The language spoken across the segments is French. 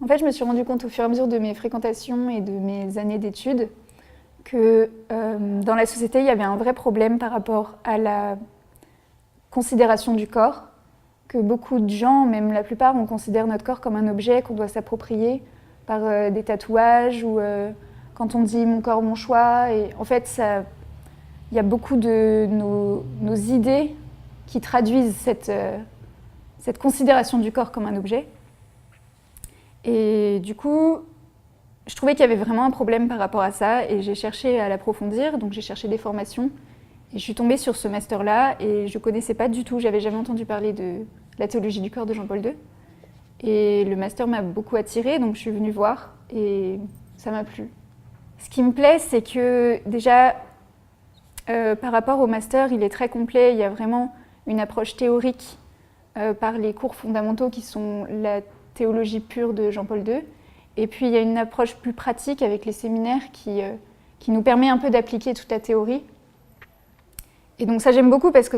En fait, je me suis rendu compte au fur et à mesure de mes fréquentations et de mes années d'études que dans la société, il y avait un vrai problème par rapport à la considération du corps, que beaucoup de gens, même la plupart, on considère notre corps comme un objet qu'on doit s'approprier par des tatouages ou quand on dit « mon corps, mon choix ». Et en fait, il y a beaucoup de nos idées qui traduisent cette considération du corps comme un objet. Et du coup, je trouvais qu'il y avait vraiment un problème par rapport à ça et j'ai cherché à l'approfondir, donc j'ai cherché des formations et je suis tombée sur ce master-là et je ne connaissais pas du tout, j'avais jamais entendu parler de la théologie du corps de Jean-Paul II. Et le master m'a beaucoup attirée, donc je suis venue voir et ça m'a plu. Ce qui me plaît, c'est que déjà, par rapport au master, il est très complet, il y a vraiment une approche théorique par les cours fondamentaux qui sont la théologie pure de Jean-Paul II. Et puis il y a une approche plus pratique avec les séminaires qui nous permet un peu d'appliquer toute la théorie. Et donc ça j'aime beaucoup parce que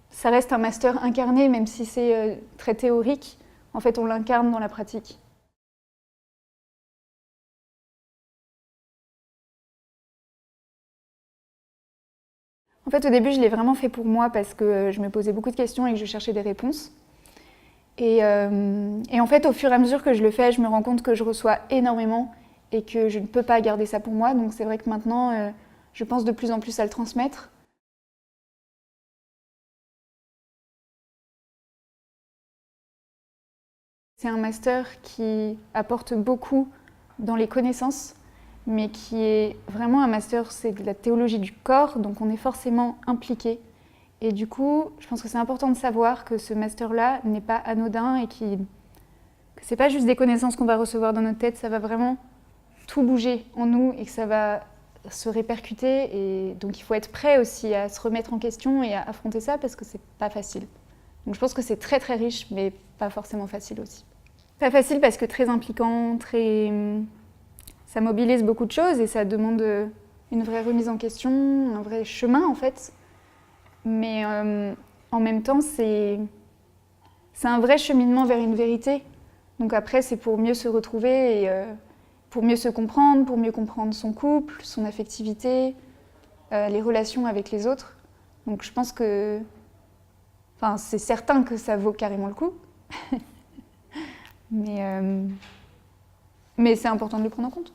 ça reste un master incarné, même si c'est très théorique. En fait, on l'incarne dans la pratique. En fait, au début, je l'ai vraiment fait pour moi parce que je me posais beaucoup de questions et que je cherchais des réponses. Et en fait, au fur et à mesure que je le fais, je me rends compte que je reçois énormément et que je ne peux pas garder ça pour moi. Donc c'est vrai que maintenant, je pense de plus en plus à le transmettre. C'est un master qui apporte beaucoup dans les connaissances, mais qui est vraiment un master, c'est de la théologie du corps, donc on est forcément impliqué. Et du coup, je pense que c'est important de savoir que ce master-là n'est pas anodin et que c'est pas juste des connaissances qu'on va recevoir dans notre tête, ça va vraiment tout bouger en nous et que ça va se répercuter. Et donc il faut être prêt aussi à se remettre en question et à affronter ça parce que c'est pas facile. Donc je pense que c'est très très riche, mais pas forcément facile aussi. Pas facile parce que très impliquant, ça mobilise beaucoup de choses et ça demande une vraie remise en question, un vrai chemin en fait. Mais en même temps, c'est un vrai cheminement vers une vérité. Donc après, c'est pour mieux se retrouver et pour mieux se comprendre, pour mieux comprendre son couple, son affectivité, les relations avec les autres. Donc je pense que, enfin, c'est certain que ça vaut carrément le coup. Mais c'est important de le prendre en compte.